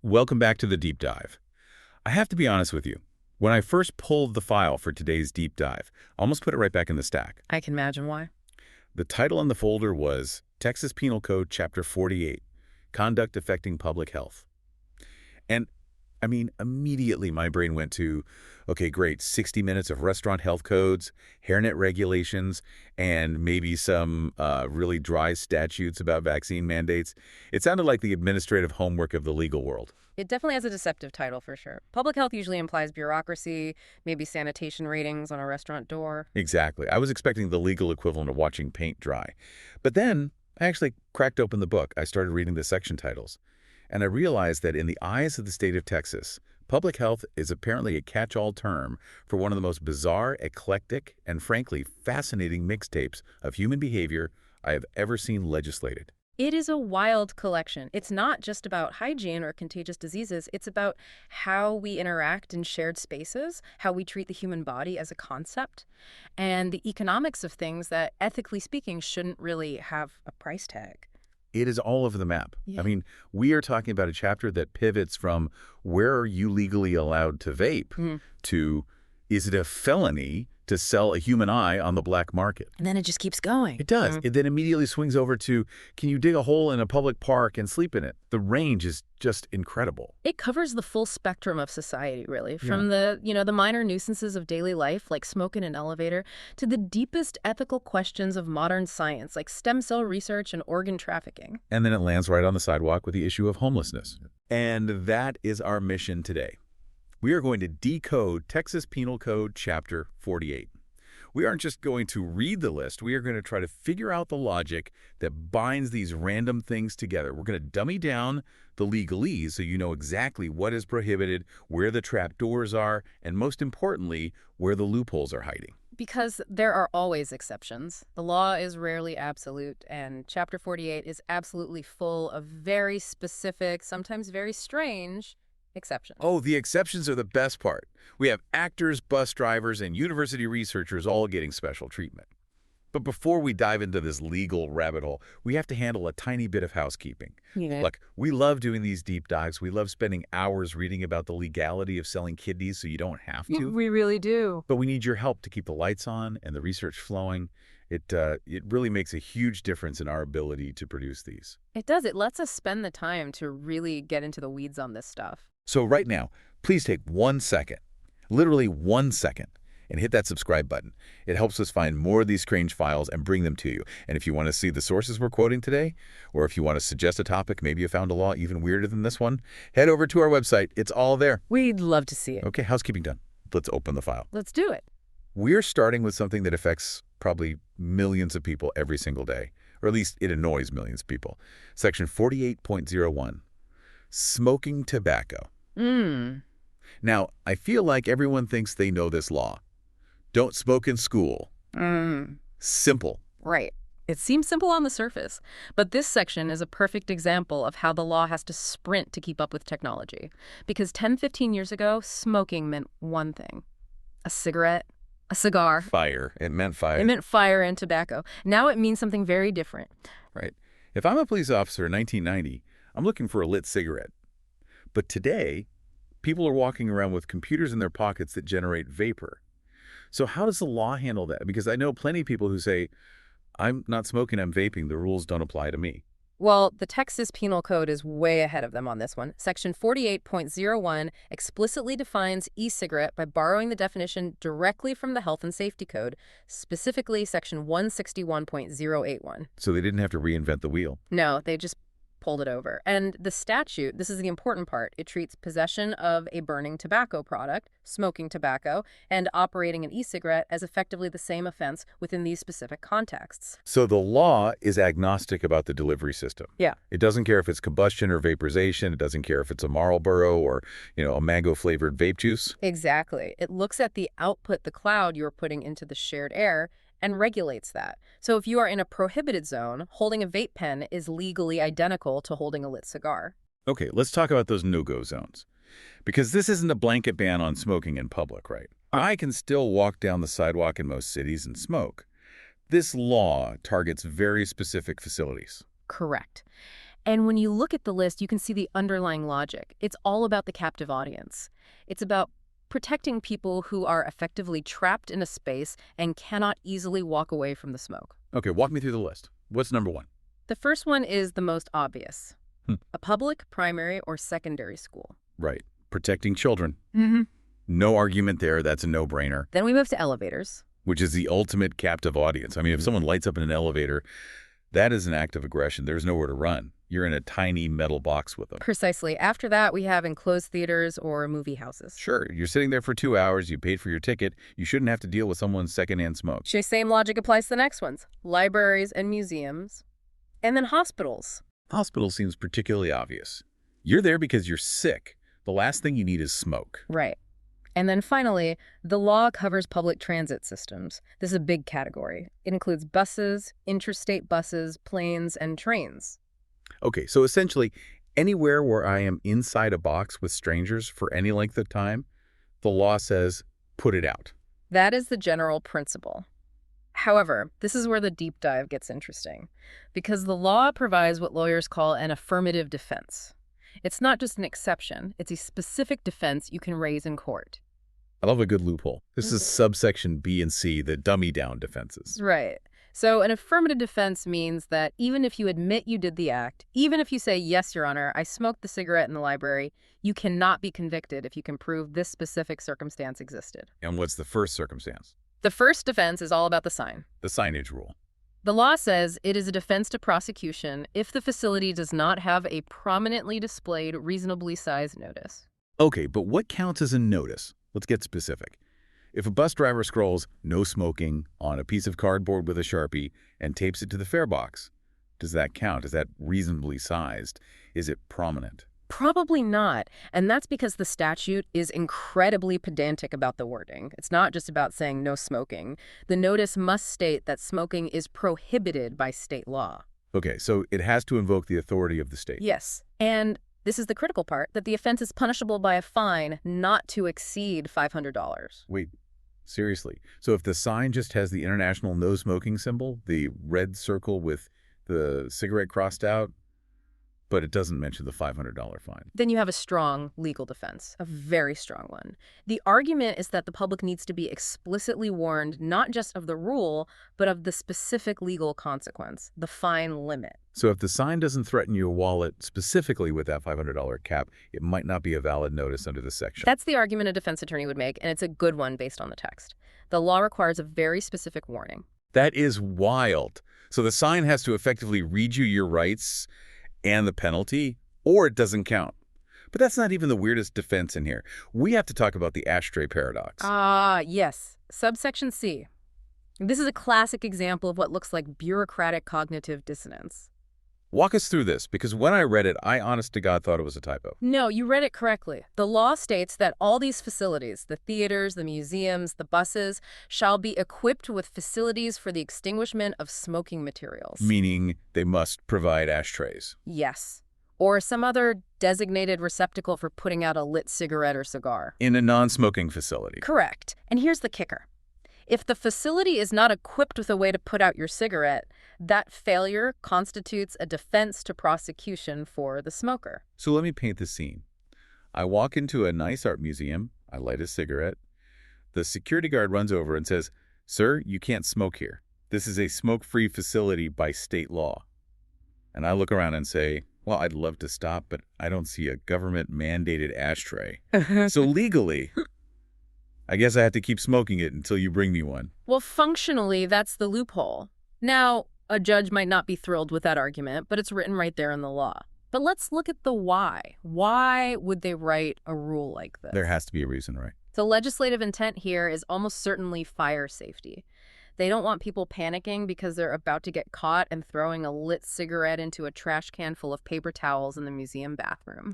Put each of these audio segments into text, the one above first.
Welcome back to the deep dive. I have to be honest with you. When I first pulled the file for today's deep dive, I almost put it right back in the stack. I can imagine why. The title in the folder was Texas Penal Code Chapter 48, Conduct Affecting Public Health. And, immediately my brain went to, okay, great, 60 minutes of restaurant health codes, hairnet regulations, and maybe some really dry statutes about vaccine mandates. It sounded like the administrative homework of the legal world. It definitely has a deceptive title for sure. Public health usually implies bureaucracy, maybe sanitation ratings on a restaurant door. Exactly. I was expecting the legal equivalent of watching paint dry. But then I actually cracked open the book. I started reading the section titles. And I realized that in the eyes of the state of Texas, public health is apparently a catch-all term for one of the most bizarre, eclectic, and frankly fascinating mixtapes of human behavior I have ever seen legislated. It is a wild collection. It's not just about hygiene or contagious diseases. It's about how we interact in shared spaces, how we treat the human body as a concept, and the economics of things that, ethically speaking, shouldn't really have a price tag. It is all over the map. Yeah. We are talking about a chapter that pivots from where are you legally allowed to vape to is it a felony to sell a human eye on the black market? And then it just keeps going. It does. It then immediately swings over to, can you dig a hole in a public park and sleep in it? The range is just incredible. It covers the full spectrum of society, really, from the minor nuisances of daily life, like smoke in an elevator, to the deepest ethical questions of modern science, like stem cell research and organ trafficking. And then it lands right on the sidewalk with the issue of homelessness. And that is our mission today. We are going to decode Texas Penal Code Chapter 48. We aren't just going to read the list. We are going to try to figure out the logic that binds these random things together. We're going to dummy down the legalese so you know exactly what is prohibited, where the trap doors are, and most importantly, where the loopholes are hiding. Because there are always exceptions. The law is rarely absolute, and Chapter 48 is absolutely full of very specific, sometimes very strange, exceptions. Oh, the exceptions are the best part. We have actors, bus drivers, and university researchers all getting special treatment. But before we dive into this legal rabbit hole, we have to handle a tiny bit of housekeeping. Look, we love doing these deep dives. We love spending hours reading about the legality of selling kidneys so you don't have to. We really do. But we need your help to keep the lights on and the research flowing. It really makes a huge difference in our ability to produce these. It does. It lets us spend the time to really get into the weeds on this stuff. So right now, please take 1 second, literally 1 second, and hit that subscribe button. It helps us find more of these strange files and bring them to you. And if you want to see the sources we're quoting today, or if you want to suggest a topic, maybe you found a law even weirder than this one, head over to our website. It's all there. We'd love to see it. Okay, housekeeping done. Let's open the file. Let's do it. We're starting with something that affects probably millions of people every single day, or at least it annoys millions of people. Section 48.01, smoking tobacco. Now, I feel like everyone thinks they know this law. Don't smoke in school. Simple. Right. It seems simple on the surface, but this section is a perfect example of how the law has to sprint to keep up with technology. Because 10, 15 years ago, smoking meant one thing. A cigarette, a cigar. Fire. It meant fire. It meant fire and tobacco. Now it means something very different. Right. If I'm a police officer in 1990, I'm looking for a lit cigarette. But today, people are walking around with computers in their pockets that generate vapor. So how does the law handle that? Because I know plenty of people who say, I'm not smoking, I'm vaping. The rules don't apply to me. Well, the Texas Penal Code is way ahead of them on this one. Section 48.01 explicitly defines e-cigarette by borrowing the definition directly from the Health and Safety Code, specifically Section 161.081. So they didn't have to reinvent the wheel. No, they just pulled it over. And the statute, this is the important part, it treats possession of a burning tobacco product, smoking tobacco, and operating an e-cigarette as effectively the same offense within these specific contexts. So the law is agnostic about the delivery system. Yeah. It doesn't care if it's combustion or vaporization. It doesn't care if it's a Marlboro or, a mango-flavored vape juice. Exactly. It looks at the output, the cloud you're putting into the shared air, and regulates that. So if you are in a prohibited zone, holding a vape pen is legally identical to holding a lit cigar. Okay, let's talk about those no-go zones. Because this isn't a blanket ban on smoking in public, right? I can still walk down the sidewalk in most cities and smoke. This law targets very specific facilities. Correct. And when you look at the list, you can see the underlying logic. It's all about the captive audience. It's about protecting people who are effectively trapped in a space and cannot easily walk away from the smoke. Okay, walk me through the list. What's number one? The first one is the most obvious. Hmm. A public, primary, or secondary school. Right. Protecting children. Mm-hmm. No argument there. That's a no-brainer. Then we move to elevators. Which is the ultimate captive audience. I mean, if someone lights up in an elevator, that is an act of aggression. There's nowhere to run. You're in a tiny metal box with them. Precisely. After that, we have enclosed theaters or movie houses. Sure, you're sitting there for 2 hours, you paid for your ticket, you shouldn't have to deal with someone's secondhand smoke. The same logic applies to the next ones. Libraries and museums. And then hospitals. Hospital seems particularly obvious. You're there because you're sick. The last thing you need is smoke. Right. And then finally, the law covers public transit systems. This is a big category. It includes buses, interstate buses, planes, and trains. Okay, so essentially, anywhere where I am inside a box with strangers for any length of time, the law says, put it out. That is the general principle. However, this is where the deep dive gets interesting, because the law provides what lawyers call an affirmative defense. It's not just an exception, it's a specific defense you can raise in court. I love a good loophole. This is subsection B and C, the dummy-down defenses. Right. So an affirmative defense means that even if you admit you did the act, even if you say, yes, Your Honor, I smoked the cigarette in the library, you cannot be convicted if you can prove this specific circumstance existed. And what's the first circumstance? The first defense is all about the sign. The signage rule. The law says it is a defense to prosecution if the facility does not have a prominently displayed, reasonably sized notice. Okay, but what counts as a notice? Let's get specific. If a bus driver scrolls "no smoking" on a piece of cardboard with a Sharpie and tapes it to the fare box, does that count? Is that reasonably sized? Is it prominent? Probably not, and that's because the statute is incredibly pedantic about the wording. It's not just about saying no smoking. The notice must state that smoking is prohibited by state law. Okay, so it has to invoke the authority of the state. Yes, and this is the critical part, that the offense is punishable by a fine not to exceed $500. Wait, seriously? So if the sign just has the international no smoking symbol, the red circle with the cigarette crossed out, but it doesn't mention the $500 fine? Then you have a strong legal defense, a very strong one. The argument is that the public needs to be explicitly warned not just of the rule, but of the specific legal consequence, the fine limit. So if the sign doesn't threaten your wallet specifically with that $500 cap, it might not be a valid notice under this section. That's the argument a defense attorney would make, and it's a good one based on the text. The law requires a very specific warning. That is wild. So the sign has to effectively read you your rights and the penalty, or it doesn't count. But that's not even the weirdest defense in here. We have to talk about the ashtray paradox. Yes. Subsection C. This is a classic example of what looks like bureaucratic cognitive dissonance. Walk us through this, because when I read it, I honest to God thought it was a typo. No, you read it correctly. The law states that all these facilities, the theaters, the museums, the buses, shall be equipped with facilities for the extinguishment of smoking materials. Meaning they must provide ashtrays. Yes. Or some other designated receptacle for putting out a lit cigarette or cigar. In a non-smoking facility. Correct. And here's the kicker. If the facility is not equipped with a way to put out your cigarette, that failure constitutes a defense to prosecution for the smoker. So let me paint the scene. I walk into a nice art museum. I light a cigarette. The security guard runs over and says, "Sir, you can't smoke here. This is a smoke-free facility by state law." And I look around and say, well, I'd love to stop, but I don't see a government-mandated ashtray. So legally, I guess I have to keep smoking it until you bring me one. Well, functionally, that's the loophole. Now, a judge might not be thrilled with that argument, but it's written right there in the law. But let's look at the why. Why would they write a rule like this? There has to be a reason, right? The legislative intent here is almost certainly fire safety. They don't want people panicking because they're about to get caught and throwing a lit cigarette into a trash can full of paper towels in the museum bathroom.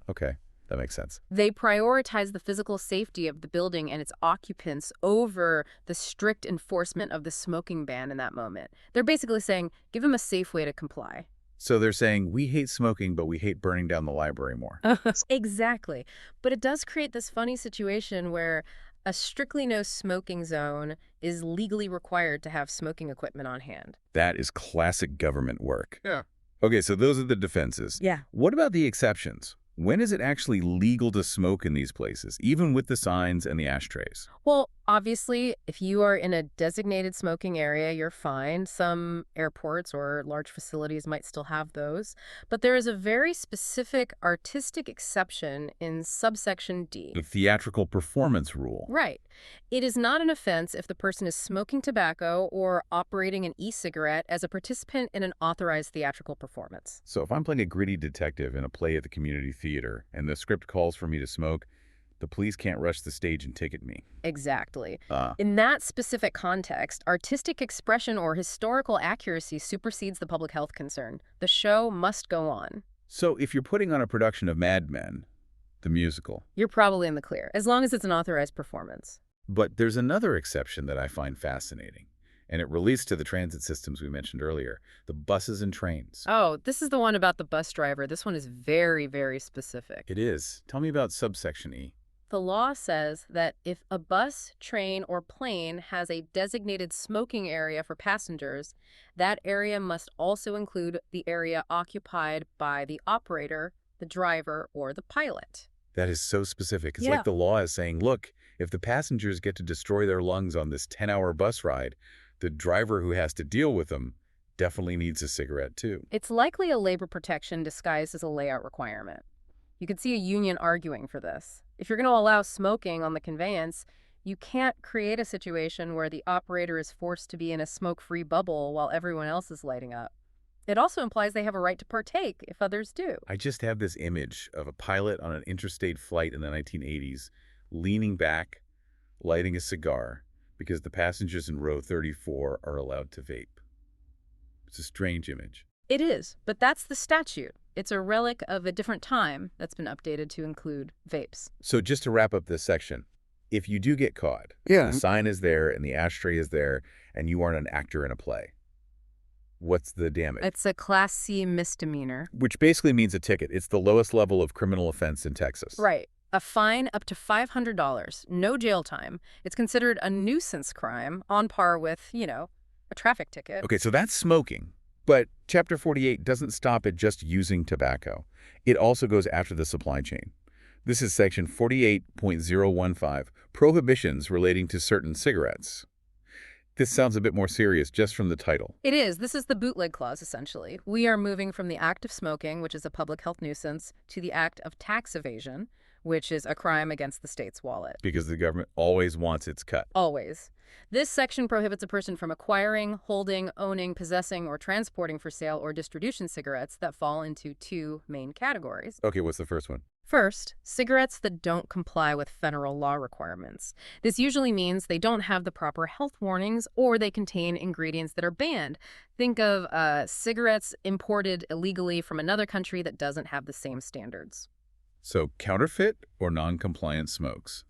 Okay. That makes sense. They prioritize the physical safety of the building and its occupants over the strict enforcement of the smoking ban in that moment. They're basically saying, give them a safe way to comply. So they're saying, we hate smoking, but we hate burning down the library more. Exactly. But it does create this funny situation where a strictly no smoking zone is legally required to have smoking equipment on hand. That is classic government work. Yeah. Okay, so those are the defenses. Yeah. What about the exceptions? When is it actually legal to smoke in these places, even with the signs and the ashtrays? Well, obviously, if you are in a designated smoking area, you're fine. Some airports or large facilities might still have those. But there is a very specific artistic exception in subsection D. The theatrical performance rule. Right. It is not an offense if the person is smoking tobacco or operating an e-cigarette as a participant in an authorized theatrical performance. So if I'm playing a gritty detective in a play at the community theater and the script calls for me to smoke, the police can't rush the stage and ticket me. Exactly. Ah. In that specific context, artistic expression or historical accuracy supersedes the public health concern. The show must go on. So if you're putting on a production of Mad Men, the musical, You're probably in the clear, as long as it's an authorized performance. but there's another exception that I find fascinating, and it relates to the transit systems we mentioned earlier, the buses and trains. Oh, this is the one about the bus driver. This one is very, very specific. It is. Tell me about subsection E. The law says that if a bus, train, or plane has a designated smoking area for passengers, that area must also include the area occupied by the operator, the driver, or the pilot. That is so specific. It's Yeah. like the law is saying, look, if the passengers get to destroy their lungs on this 10-hour bus ride, the driver who has to deal with them definitely needs a cigarette too. It's likely a labor protection disguised as a layout requirement. You could see a union arguing for this. If you're going to allow smoking on the conveyance, you can't create a situation where the operator is forced to be in a smoke-free bubble while everyone else is lighting up. It also implies they have a right to partake if others do. I just have this image of a pilot on an interstate flight in the 1980s leaning back, lighting a cigar, because the passengers in row 34 are allowed to vape. It's a strange image. It is, but that's the statute. It's a relic of a different time that's been updated to include vapes. So just to wrap up this section, if you do get caught, Yeah. the sign is there and the ashtray is there, and you aren't an actor in a play, what's the damage? It's a Class C misdemeanor. Which basically means a ticket. It's the lowest level of criminal offense in Texas. Right. A fine up to $500, no jail time. It's considered a nuisance crime on par with, a traffic ticket. Okay, so that's smoking. But Chapter 48 doesn't stop at just using tobacco. It also goes after the supply chain. This is Section 48.015, prohibitions relating to certain cigarettes. This sounds a bit more serious just from the title. It is. This is the bootleg clause, essentially. We are moving from the act of smoking, which is a public health nuisance, to the act of tax evasion, which is a crime against the state's wallet. Because the government always wants its cut. Always. This section prohibits a person from acquiring, holding, owning, possessing, or transporting for sale or distribution cigarettes that fall into two main categories. Okay, what's the first one? First, cigarettes that don't comply with federal law requirements. This usually means they don't have the proper health warnings or they contain ingredients that are banned. Think of cigarettes imported illegally from another country that doesn't have the same standards. So counterfeit or non-compliant smokes.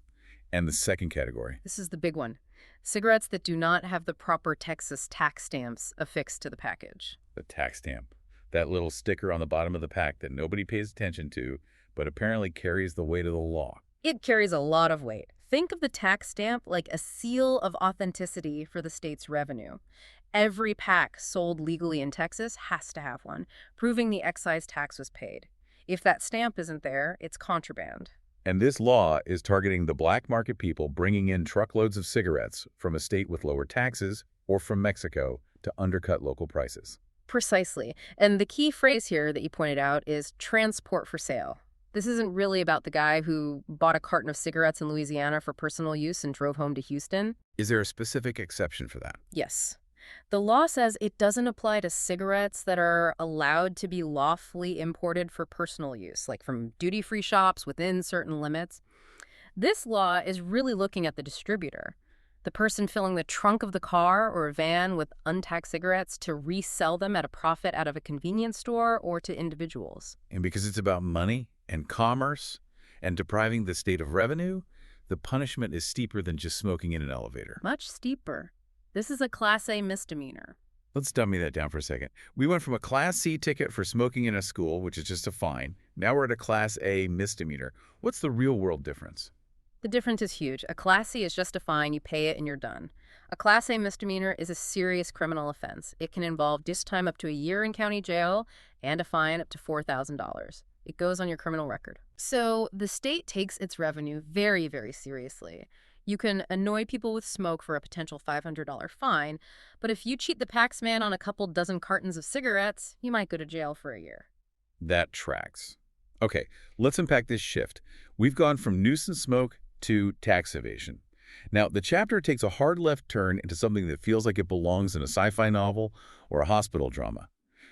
And the second category? This is the big one. Cigarettes that do not have the proper Texas tax stamps affixed to the package. The tax stamp. That little sticker on the bottom of the pack that nobody pays attention to, but apparently carries the weight of the law. It carries a lot of weight. Think of the tax stamp like a seal of authenticity for the state's revenue. Every pack sold legally in Texas has to have one, proving the excise tax was paid. If that stamp isn't there, it's contraband. And this law is targeting the black market people bringing in truckloads of cigarettes from a state with lower taxes or from Mexico to undercut local prices. Precisely. And the key phrase here that you pointed out is transport for sale. This isn't really about the guy who bought a carton of cigarettes in Louisiana for personal use and drove home to Houston. Is there a specific exception for that? Yes. The law says it doesn't apply to cigarettes that are allowed to be lawfully imported for personal use, like from duty-free shops within certain limits. This law is really looking at the distributor, the person filling the trunk of the car or van with untaxed cigarettes to resell them at a profit out of a convenience store or to individuals. And because it's about money and commerce and depriving the state of revenue, the punishment is steeper than just smoking in an elevator. Much steeper. This is a Class A misdemeanor. Let's dummy that down for a second. We went from a Class C ticket for smoking in a school, which is just a fine. Now we're at a Class A misdemeanor. What's the real-world difference? The difference is huge. A Class C is just a fine, you pay it and you're done. A Class A misdemeanor is a serious criminal offense. It can involve time up to a year in county jail and a fine up to $4,000. It goes on your criminal record. So the state takes its revenue very, very seriously. You can annoy people with smoke for a potential $500 fine, but if you cheat the tax man on a couple dozen cartons of cigarettes, you might go to jail for a year. That tracks. Okay, let's unpack this shift. We've gone from nuisance smoke to tax evasion. Now, the chapter takes a hard left turn into something that feels like it belongs in a sci-fi novel or a hospital drama.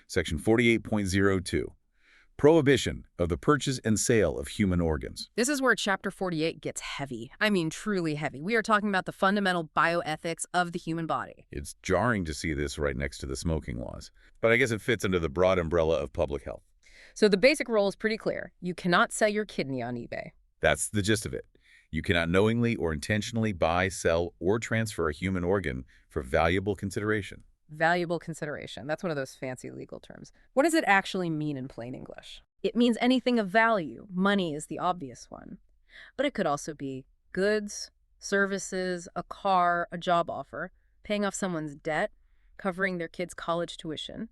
Section 48.02. Prohibition of the purchase and sale of human organs. This is where Chapter 48 gets heavy. I mean, truly heavy. We are talking about the fundamental bioethics of the human body. It's jarring to see this right next to the smoking laws, but I guess it fits under the broad umbrella of public health. So the basic rule is pretty clear. You cannot sell your kidney on eBay. That's the gist of it. You cannot knowingly or intentionally buy, sell, or transfer a human organ for valuable consideration. Valuable consideration. That's one of those fancy legal terms. What does it actually mean in plain English? It means anything of value. Money is the obvious one. But it could also be goods, services, a car, a job offer, paying off someone's debt, covering their kid's college tuition.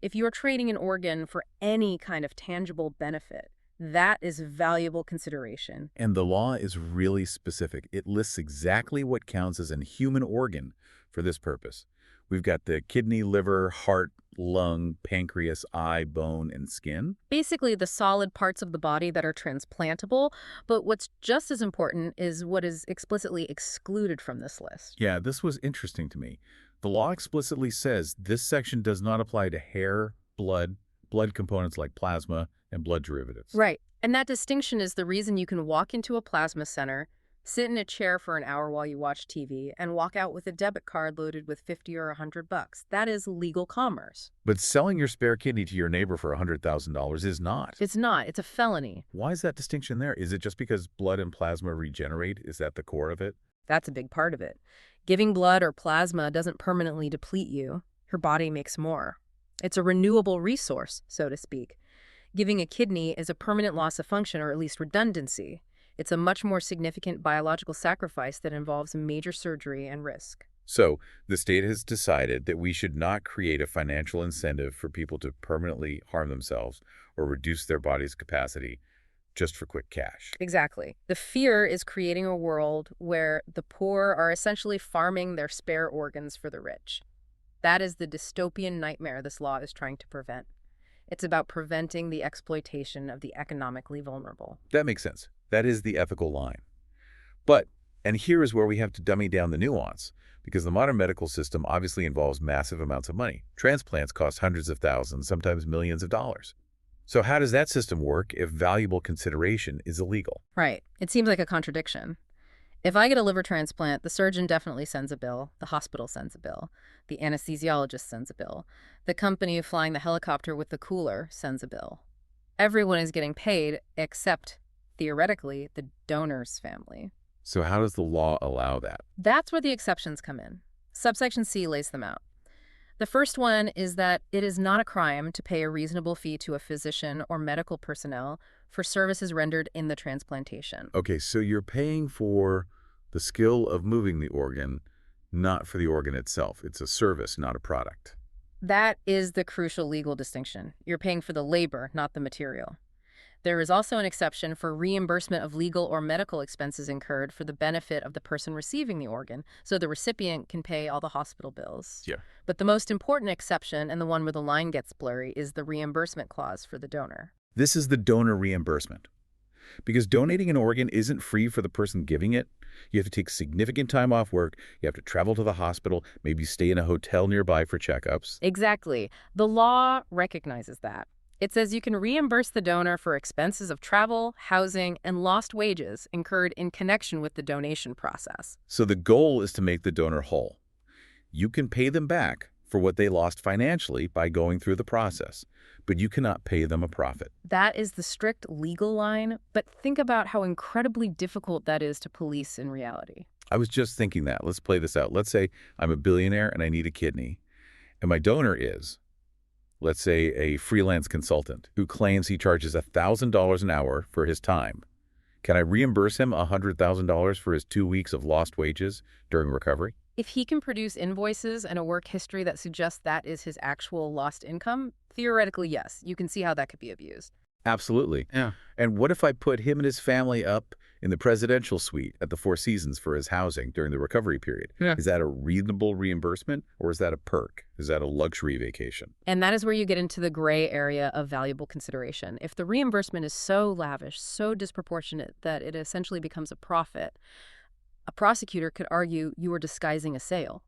If you are trading an organ for any kind of tangible benefit, that is valuable consideration. And the law is really specific. It lists exactly what counts as a human organ for this purpose. We've got the kidney, liver, heart, lung, pancreas, eye, bone, and skin. Basically, the solid parts of the body that are transplantable, but what's just as important is what is explicitly excluded from this list. Yeah, this was interesting to me. The law explicitly says this section does not apply to hair, blood components like plasma, and blood derivatives. Right. And that distinction is the reason you can walk into a plasma center, sit in a chair for an hour while you watch TV, and walk out with a debit card loaded with 50 or $100. That is legal commerce. But selling your spare kidney to your neighbor for $100,000 is not. It's not. It's a felony. Why is that distinction there? Is it just because blood and plasma regenerate? Is that the core of it? That's a big part of it. Giving blood or plasma doesn't permanently deplete you. Your body makes more. It's a renewable resource, so to speak. Giving a kidney is a permanent loss of function or at least redundancy. It's a much more significant biological sacrifice that involves major surgery and risk. So, the state has decided that we should not create a financial incentive for people to permanently harm themselves or reduce their body's capacity just for quick cash. Exactly. The fear is creating a world where the poor are essentially farming their spare organs for the rich. That is the dystopian nightmare this law is trying to prevent. It's about preventing the exploitation of the economically vulnerable. That makes sense. That is the ethical line. But, and here is where we have to dummy down the nuance, because the modern medical system obviously involves massive amounts of money. Transplants cost hundreds of thousands, sometimes millions of dollars. So how does that system work if valuable consideration is illegal? Right. It seems like a contradiction. If I get a liver transplant, the surgeon definitely sends a bill, the hospital sends a bill, the anesthesiologist sends a bill, the company flying the helicopter with the cooler sends a bill. Everyone is getting paid except, theoretically, the donor's family. So how does the law allow that? That's where the exceptions come in. Subsection C lays them out. The first one is that it is not a crime to pay a reasonable fee to a physician or medical personnel for services rendered in the transplantation. Okay, so you're paying for the skill of moving the organ, not for the organ itself. It's a service, not a product. That is the crucial legal distinction. You're paying for the labor, not the material. There is also an exception for reimbursement of legal or medical expenses incurred for the benefit of the person receiving the organ, so the recipient can pay all the hospital bills. Yeah. But the most important exception, and the one where the line gets blurry, is the reimbursement clause for the donor. This is the donor reimbursement. Because donating an organ isn't free for the person giving it. You have to take significant time off work. You have to travel to the hospital, maybe stay in a hotel nearby for checkups. Exactly. The law recognizes that. It says you can reimburse the donor for expenses of travel, housing, and lost wages incurred in connection with the donation process. So the goal is to make the donor whole. You can pay them back for what they lost financially by going through the process, but you cannot pay them a profit. That is the strict legal line, but think about how incredibly difficult that is to police in reality. I was just thinking that. Let's play this out. Let's say I'm a billionaire and I need a kidney, and my donor is, let's say, a freelance consultant who claims he charges $1,000 an hour for his time. Can I reimburse him $100,000 for his 2 weeks of lost wages during recovery? If he can produce invoices and a work history that suggests that is his actual lost income, theoretically, yes, you can see how that could be abused. Absolutely. Yeah. And what if I put him and his family up in the presidential suite at the Four Seasons for his housing during the recovery period? Yeah. Is that a reasonable reimbursement, or is that a perk? Is that a luxury vacation? And that is where you get into the gray area of valuable consideration. If the reimbursement is so lavish, so disproportionate that it essentially becomes a profit, a prosecutor could argue you are disguising a sale.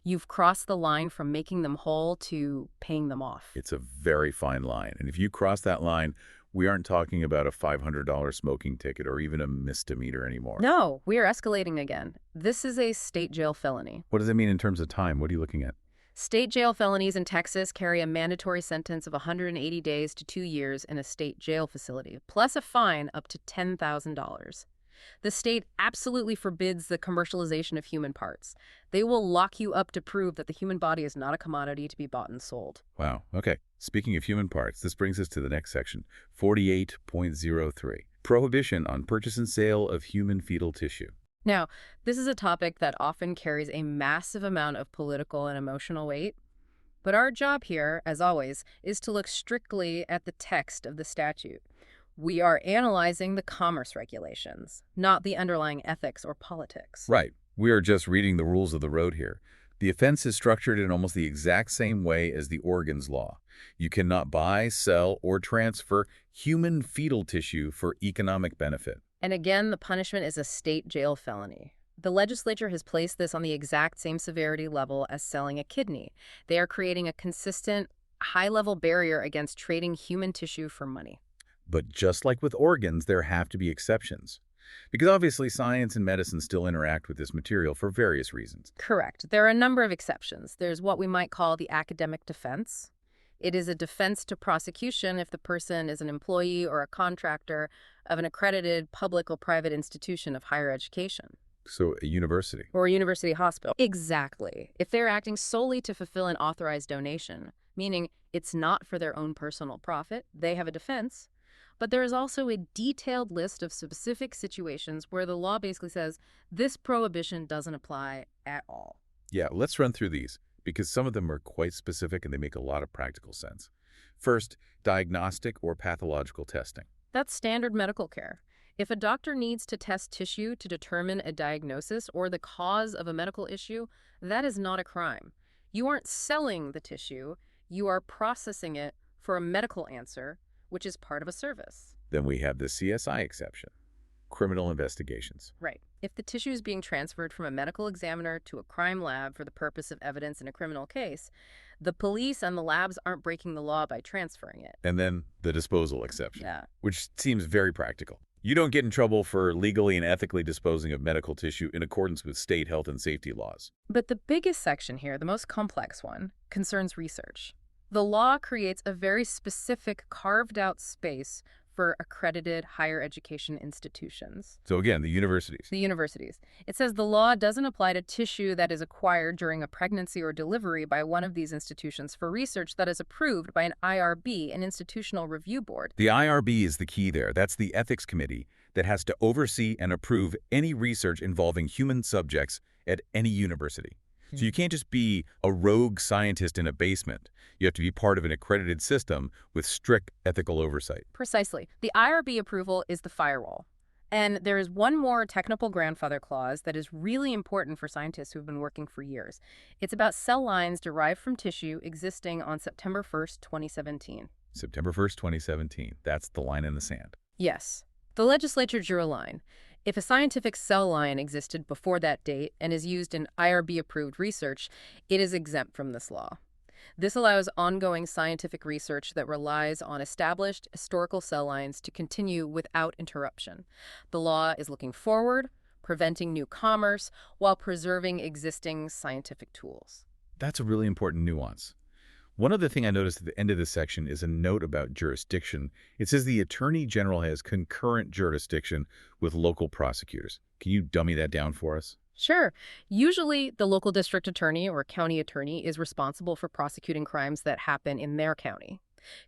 You've crossed the line from making them whole to paying them off. It's a very fine line. And if you cross that line, we aren't talking about a $500 smoking ticket or even a misdemeanor anymore. No, we are escalating again. This is a state jail felony. What does it mean in terms of time? What are you looking at? State jail felonies in Texas carry a mandatory sentence of 180 days to 2 years in a state jail facility, plus a fine up to $10,000. The state absolutely forbids the commercialization of human parts. They will lock you up to prove that the human body is not a commodity to be bought and sold. Wow. Okay. Speaking of human parts, this brings us to the next section, 48.03, prohibition on purchase and sale of human fetal tissue. Now, this is a topic that often carries a massive amount of political and emotional weight. But our job here, as always, is to look strictly at the text of the statute. We are analyzing the commerce regulations, not the underlying ethics or politics. Right. We are just reading the rules of the road here. The offense is structured in almost the exact same way as the organs law. You cannot buy, sell, or transfer human fetal tissue for economic benefit. And again, the punishment is a state jail felony. The legislature has placed this on the exact same severity level as selling a kidney. They are creating a consistent, high-level barrier against trading human tissue for money. But just like with organs, there have to be exceptions. Because obviously science and medicine still interact with this material for various reasons. Correct. There are a number of exceptions. There's what we might call the academic defense. It is a defense to prosecution if the person is an employee or a contractor of an accredited public or private institution of higher education. So a university. Or a university hospital. Exactly. If they're acting solely to fulfill an authorized donation, meaning it's not for their own personal profit, they have a defense. But there is also a detailed list of specific situations where the law basically says this prohibition doesn't apply at all. Yeah, let's run through these, because some of them are quite specific and they make a lot of practical sense. First, diagnostic or pathological testing. That's standard medical care. If a doctor needs to test tissue to determine a diagnosis or the cause of a medical issue, that is not a crime. You aren't selling the tissue, you are processing it for a medical answer, which is part of a service. Then we have the CSI exception, criminal investigations. Right. If the tissue is being transferred from a medical examiner to a crime lab for the purpose of evidence in a criminal case, the police and the labs aren't breaking the law by transferring it. And then the disposal exception, Yeah. which seems very practical. You don't get in trouble for legally and ethically disposing of medical tissue in accordance with state health and safety laws. But the biggest section here, the most complex one, concerns research. The law creates a very specific carved-out space for accredited higher education institutions. So again, the universities. The universities. It says the law doesn't apply to tissue that is acquired during a pregnancy or delivery by one of these institutions for research that is approved by an IRB, an institutional review board. The IRB is the key there. That's the ethics committee that has to oversee and approve any research involving human subjects at any university. So you can't just be a rogue scientist in a basement. You have to be part of an accredited system with strict ethical oversight. Precisely. The IRB approval is the firewall. And there is one more technical grandfather clause that is really important for scientists who have been working for years. It's about cell lines derived from tissue existing on September 1st, 2017. September 1st, 2017. That's the line in the sand. Yes. The legislature drew a line. If a scientific cell line existed before that date and is used in IRB-approved research, it is exempt from this law. This allows ongoing scientific research that relies on established historical cell lines to continue without interruption. The law is looking forward, preventing new commerce, while preserving existing scientific tools. That's a really important nuance. One other thing I noticed at the end of this section is a note about jurisdiction. It says the Attorney General has concurrent jurisdiction with local prosecutors. Can you dummy that down for us? Sure. Usually, the local district attorney or county attorney is responsible for prosecuting crimes that happen in their county.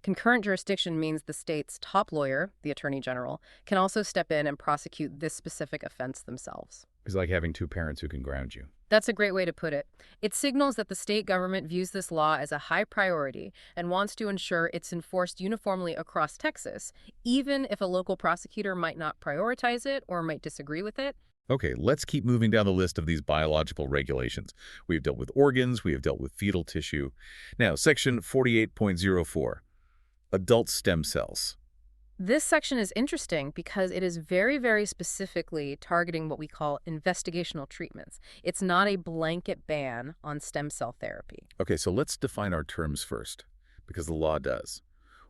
Concurrent jurisdiction means the state's top lawyer, the Attorney General, can also step in and prosecute this specific offense themselves. It's like having two parents who can ground you. That's a great way to put it. It signals that the state government views this law as a high priority and wants to ensure it's enforced uniformly across Texas, even if a local prosecutor might not prioritize it or might disagree with it. Okay, let's keep moving down the list of these biological regulations. We have dealt with organs, we have dealt with fetal tissue. Now, Section 48.04, adult stem cells. This section is interesting because it is very, very specifically targeting what we call investigational treatments. It's not a blanket ban on stem cell therapy. Okay, so let's define our terms first, because the law does.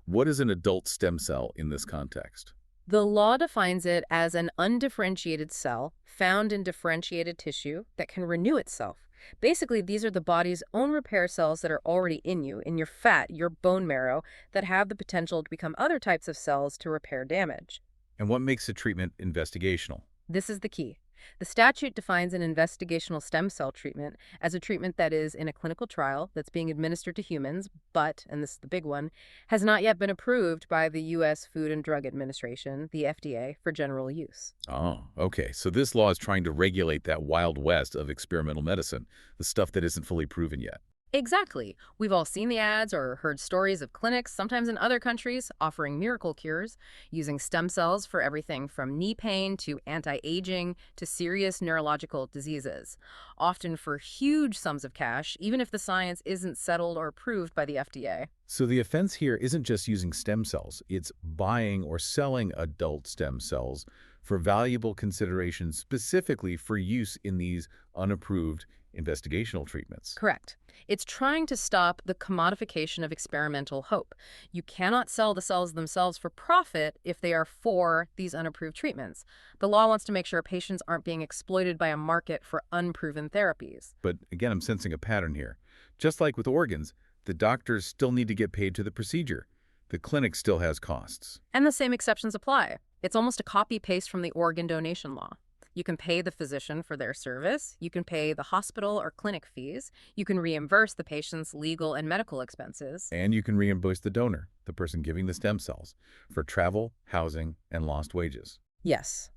What is an adult stem cell in this context? The law defines it as an undifferentiated cell found in differentiated tissue that can renew itself. Basically, these are the body's own repair cells that are already in you, in your fat, your bone marrow, that have the potential to become other types of cells to repair damage. And what makes a treatment investigational? This is the key. The statute defines an investigational stem cell treatment as a treatment that is in a clinical trial that's being administered to humans, but, and this is the big one, has not yet been approved by the U.S. Food and Drug Administration, the FDA, for general use. Oh, okay. So this law is trying to regulate that wild west of experimental medicine, the stuff that isn't fully proven yet. Exactly. We've all seen the ads or heard stories of clinics, sometimes in other countries, offering miracle cures, using stem cells for everything from knee pain to anti-aging to serious neurological diseases, often for huge sums of cash, even if the science isn't settled or approved by the FDA. So the offense here isn't just using stem cells, it's buying or selling adult stem cells for valuable consideration specifically for use in these unapproved investigational treatments. Correct. It's trying to stop the commodification of experimental hope. You cannot sell the cells themselves for profit if they are for these unapproved treatments. The law wants to make sure patients aren't being exploited by a market for unproven therapies. But again, I'm sensing a pattern here. Just like with organs, the doctors still need to get paid to the procedure. The clinic still has costs. And the same exceptions apply. It's almost a copy-paste from the organ donation law. You can pay the physician for their service, you can pay the hospital or clinic fees, you can reimburse the patient's legal and medical expenses. And you can reimburse the donor, the person giving the stem cells, for travel, housing, and lost wages. Yes.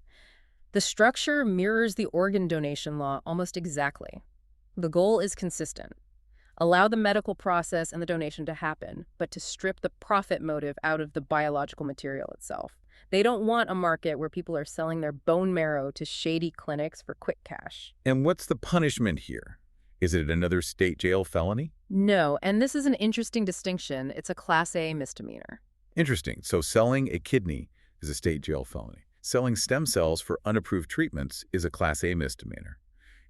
The structure mirrors the organ donation law almost exactly. The goal is consistent. Allow the medical process and the donation to happen, but to strip the profit motive out of the biological material itself. They don't want a market where people are selling their bone marrow to shady clinics for quick cash. And what's the punishment here? Is it another state jail felony? No, and this is an interesting distinction. It's a Class A misdemeanor. Interesting. So selling a kidney is a state jail felony. Selling stem cells for unapproved treatments is a Class A misdemeanor.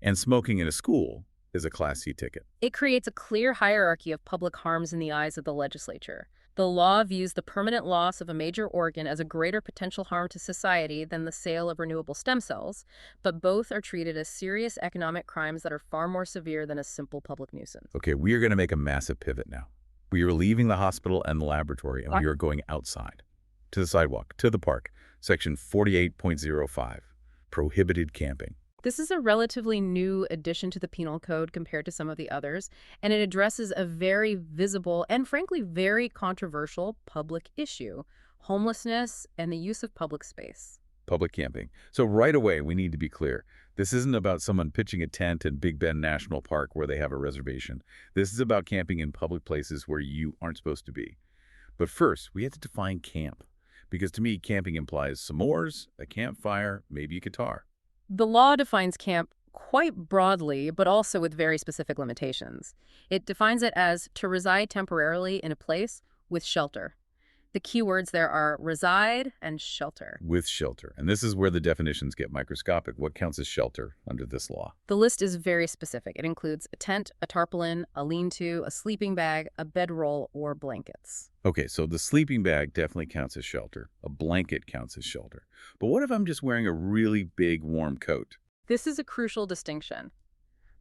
And smoking in a school is a Class C ticket. It creates a clear hierarchy of public harms in the eyes of the legislature. The law views the permanent loss of a major organ as a greater potential harm to society than the sale of renewable stem cells, but both are treated as serious economic crimes that are far more severe than a simple public nuisance. Okay, we are going to make a massive pivot now. We are leaving the hospital and the laboratory, and we are going outside, to the sidewalk, to the park. Section 48.05, prohibited camping. This is a relatively new addition to the Penal Code compared to some of the others, and it addresses a very visible and frankly very controversial public issue: homelessness and the use of public space. Public camping. So right away, we need to be clear. This isn't about someone pitching a tent in Big Bend National Park where they have a reservation. This is about camping in public places where you aren't supposed to be. But first, we have to define camp, because to me, camping implies s'mores, a campfire, maybe a guitar. The law defines camp quite broadly, but also with very specific limitations. It defines it as to reside temporarily in a place with shelter. The key words there are reside and shelter. With shelter. And this is where the definitions get microscopic. What counts as shelter under this law? The list is very specific. It includes a tent, a tarpaulin, a lean-to, a sleeping bag, a bedroll, or blankets. Okay, so the sleeping bag definitely counts as shelter. A blanket counts as shelter. But what if I'm just wearing a really big warm coat? This is a crucial distinction.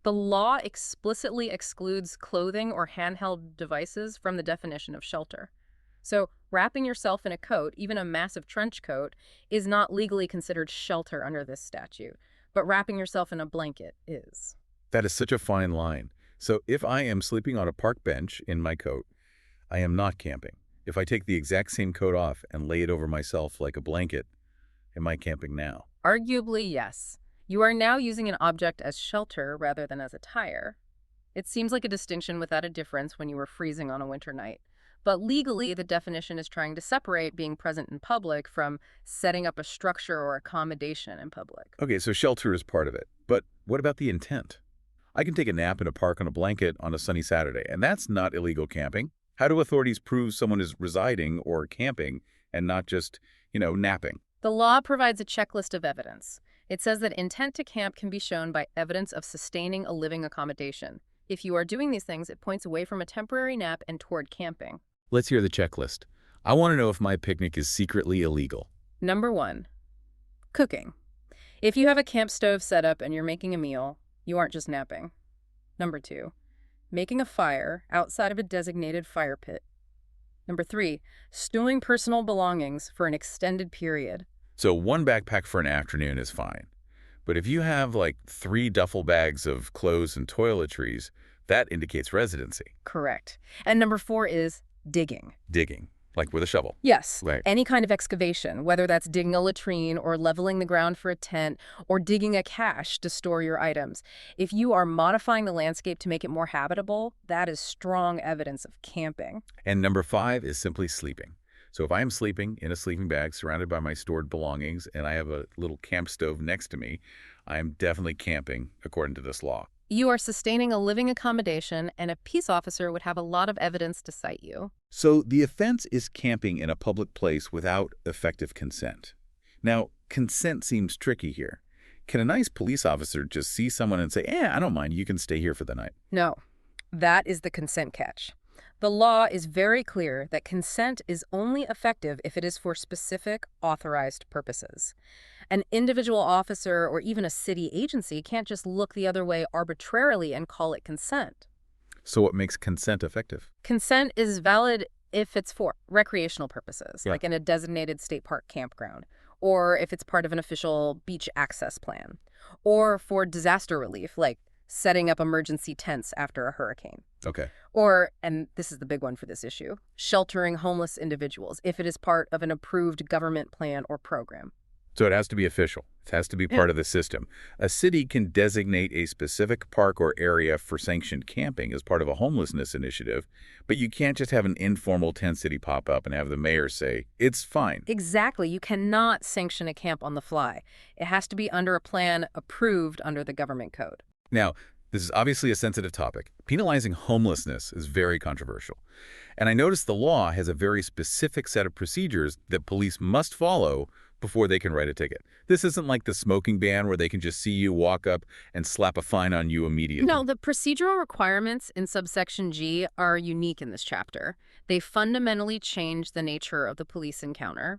The law explicitly excludes clothing or handheld devices from the definition of shelter. So wrapping yourself in a coat, even a massive trench coat, is not legally considered shelter under this statute, but wrapping yourself in a blanket is. That is such a fine line. So if I am sleeping on a park bench in my coat, I am not camping. If I take the exact same coat off and lay it over myself like a blanket, am I camping now? Arguably, yes. You are now using an object as shelter rather than as attire. It seems like a distinction without a difference when you were freezing on a winter night. But legally, the definition is trying to separate being present in public from setting up a structure or accommodation in public. Okay, so shelter is part of it. But what about the intent? I can take a nap in a park on a blanket on a sunny Saturday, and that's not illegal camping. How do authorities prove someone is residing or camping and not just, napping? The law provides a checklist of evidence. It says that intent to camp can be shown by evidence of sustaining a living accommodation. If you are doing these things, it points away from a temporary nap and toward camping. Let's hear the checklist. I want to know if my picnic is secretly illegal. Number 1, cooking. If you have a camp stove set up and you're making a meal, you aren't just napping. Number 2, making a fire outside of a designated fire pit. Number 3, storing personal belongings for an extended period. So one backpack for an afternoon is fine. But if you have like 3 duffel bags of clothes and toiletries, that indicates residency. Correct. And number 4 is digging. Digging, like with a shovel. Yes, Right. any kind of excavation, whether that's digging a latrine or leveling the ground for a tent or digging a cache to store your items. If you are modifying the landscape to make it more habitable, that is strong evidence of camping. And number 5 is simply sleeping. So if I am sleeping in a sleeping bag surrounded by my stored belongings and I have a little camp stove next to me, I am definitely camping according to this law. You are sustaining a living accommodation, and a peace officer would have a lot of evidence to cite you. So the offense is camping in a public place without effective consent. Now, consent seems tricky here. Can a nice police officer just see someone and say, I don't mind, you can stay here for the night? No, that is the consent catch. The law is very clear that consent is only effective if it is for specific, authorized purposes. An individual officer or even a city agency can't just look the other way arbitrarily and call it consent. So what makes consent effective? Consent is valid if it's for recreational purposes, Yeah. like in a designated state park campground, or if it's part of an official beach access plan, or for disaster relief, like setting up emergency tents after a hurricane. Okay. Or, and this is the big one for this issue, sheltering homeless individuals if it is part of an approved government plan or program. So it has to be official. It has to be part of the system. A city can designate a specific park or area for sanctioned camping as part of a homelessness initiative, but you can't just have an informal tent city pop up and have the mayor say, it's fine. Exactly. You cannot sanction a camp on the fly. It has to be under a plan approved under the government code. Now, this is obviously a sensitive topic. Penalizing homelessness is very controversial. And I noticed the law has a very specific set of procedures that police must follow before they can write a ticket. This isn't like the smoking ban where they can just see you walk up and slap a fine on you immediately. No, the procedural requirements in subsection G are unique in this chapter. They fundamentally change the nature of the police encounter.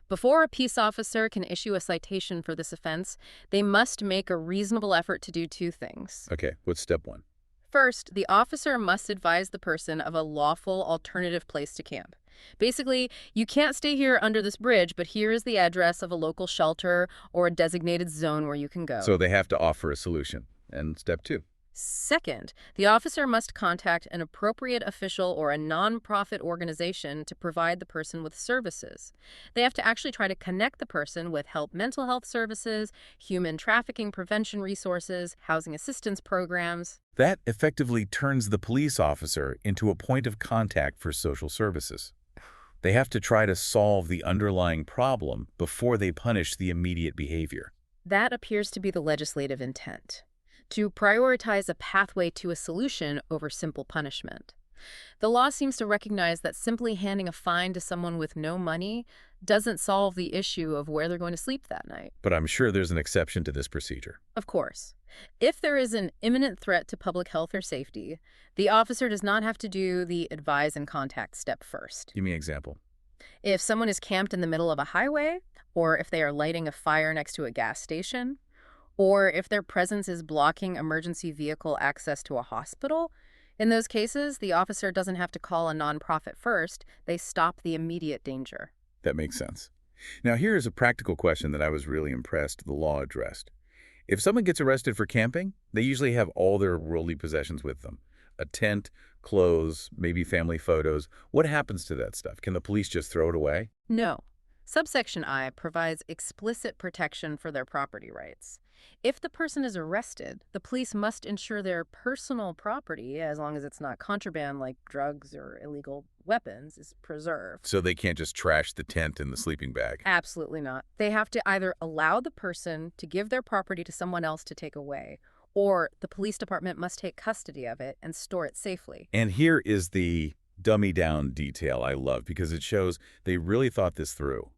Before a peace officer can issue a citation for this offense, they must make a reasonable effort to do 2 things. Okay, what's step 1? First, the officer must advise the person of a lawful alternative place to camp. Basically, you can't stay here under this bridge, but here is the address of a local shelter or a designated zone where you can go. So they have to offer a solution. And step 2. Second, the officer must contact an appropriate official or a nonprofit organization to provide the person with services. They have to actually try to connect the person with mental health services, human trafficking prevention resources, housing assistance programs. That effectively turns the police officer into a point of contact for social services. They have to try to solve the underlying problem before they punish the immediate behavior. That appears to be the legislative intent, to prioritize a pathway to a solution over simple punishment. The law seems to recognize that simply handing a fine to someone with no money doesn't solve the issue of where they're going to sleep that night. But I'm sure there's an exception to this procedure. Of course. If there is an imminent threat to public health or safety, the officer does not have to do the advise and contact step first. Give me an example. If someone is camped in the middle of a highway, or if they are lighting a fire next to a gas station, or if their presence is blocking emergency vehicle access to a hospital, in those cases, the officer doesn't have to call a nonprofit first. They stop the immediate danger. That makes sense. Now, here is a practical question that I was really impressed the law addressed. If someone gets arrested for camping, they usually have all their worldly possessions with them. A tent, clothes, maybe family photos. What happens to that stuff? Can the police just throw it away? No. Subsection I provides explicit protection for their property rights. If the person is arrested, the police must ensure their personal property, as long as it's not contraband like drugs or illegal weapons, is preserved. So they can't just trash the tent and the sleeping bag. Absolutely not. They have to either allow the person to give their property to someone else to take away, or the police department must take custody of it and store it safely. And here is the dummy-down detail I love because it shows they really thought this through.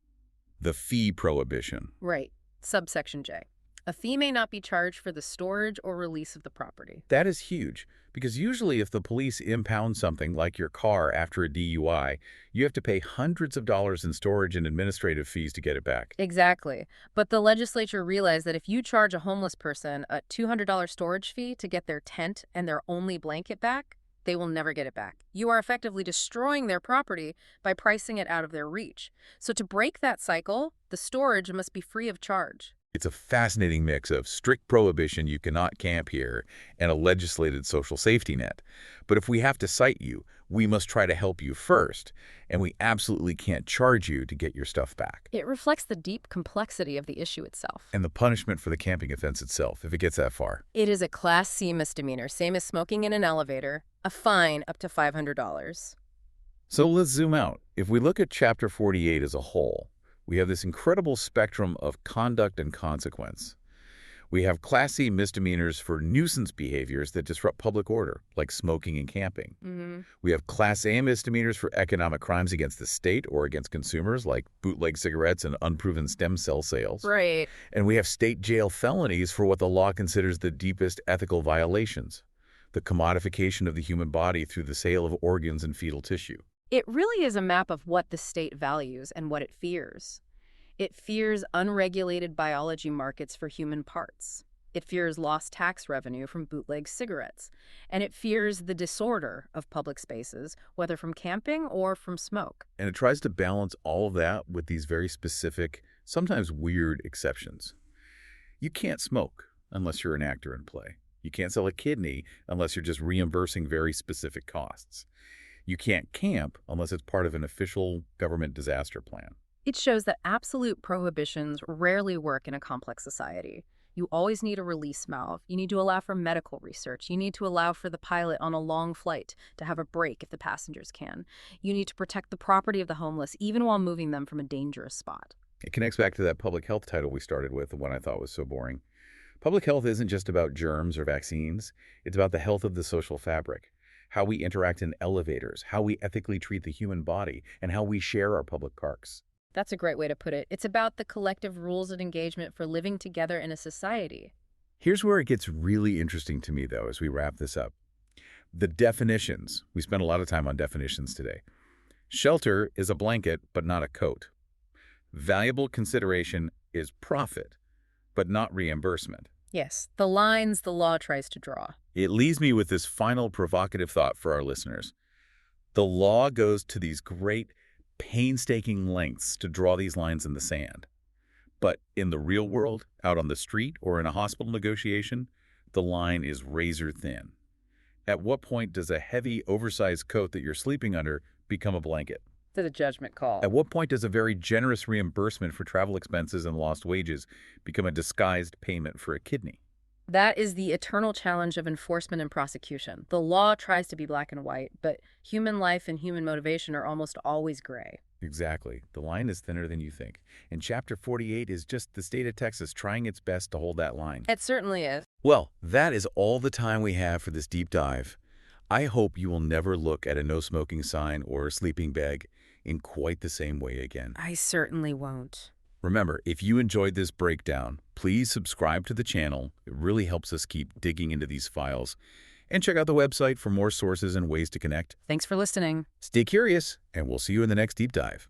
The fee prohibition. Right. Subsection J. A fee may not be charged for the storage or release of the property. That is huge because usually if the police impound something like your car after a DUI, you have to pay hundreds of dollars in storage and administrative fees to get it back. Exactly. But the legislature realized that if you charge a homeless person a $200 storage fee to get their tent and their only blanket back, they will never get it back. You are effectively destroying their property by pricing it out of their reach. So to break that cycle, the storage must be free of charge. It's a fascinating mix of strict prohibition, you cannot camp here, and a legislated social safety net. But if we have to cite you, we must try to help you first, and we absolutely can't charge you to get your stuff back. It reflects the deep complexity of the issue itself. And the punishment for the camping offense itself, if it gets that far. It is a Class C misdemeanor, same as smoking in an elevator, a fine up to $500. So let's zoom out. If we look at Chapter 48 as a whole, we have this incredible spectrum of conduct and consequence. We have Class C misdemeanors for nuisance behaviors that disrupt public order, like smoking and camping. We have Class A misdemeanors for economic crimes against the state or against consumers, like bootleg cigarettes and unproven stem cell sales. Right. And we have state jail felonies for what the law considers the deepest ethical violations, the commodification of the human body through the sale of organs and fetal tissue. It really is a map of what the state values and what it fears. It fears unregulated biology markets for human parts. It fears lost tax revenue from bootleg cigarettes. And it fears the disorder of public spaces, whether from camping or from smoke. And it tries to balance all of that with these very specific, sometimes weird exceptions. You can't smoke unless you're an actor in play. You can't sell a kidney unless you're just reimbursing very specific costs. You can't camp unless it's part of an official government disaster plan. It shows that absolute prohibitions rarely work in a complex society. You always need a release valve. You need to allow for medical research. You need to allow for the pilot on a long flight to have a break if the passengers can. You need to protect the property of the homeless even while moving them from a dangerous spot. It connects back to that public health title we started with, the one I thought was so boring. Public health isn't just about germs or vaccines. It's about the health of the social fabric, how we interact in elevators, how we ethically treat the human body, and how we share our public parks. That's a great way to put it. It's about the collective rules and engagement for living together in a society. Here's where it gets really interesting to me, though, as we wrap this up. The definitions. We spent a lot of time on definitions today. Shelter is a blanket, but not a coat. Valuable consideration is profit, but not reimbursement. Yes, the lines the law tries to draw. It leaves me with this final provocative thought for our listeners. The law goes to these great, painstaking lengths to draw these lines in the sand. But in the real world, out on the street or in a hospital negotiation, the line is razor thin. At what point does a heavy, oversized coat that you're sleeping under become a blanket? To the judgment call. At what point does a very generous reimbursement for travel expenses and lost wages become a disguised payment for a kidney? That is the eternal challenge of enforcement and prosecution. The law tries to be black and white, but human life and human motivation are almost always gray. Exactly. The line is thinner than you think. And Chapter 48 is just the state of Texas trying its best to hold that line. It certainly is. Well, that is all the time we have for this deep dive. I hope you will never look at a no-smoking sign or a sleeping bag in quite the same way again. I certainly won't. Remember, if you enjoyed this breakdown, please subscribe to the channel. It really helps us keep digging into these files. And check out the website for more sources and ways to connect. Thanks for listening. Stay curious, and we'll see you in the next deep dive.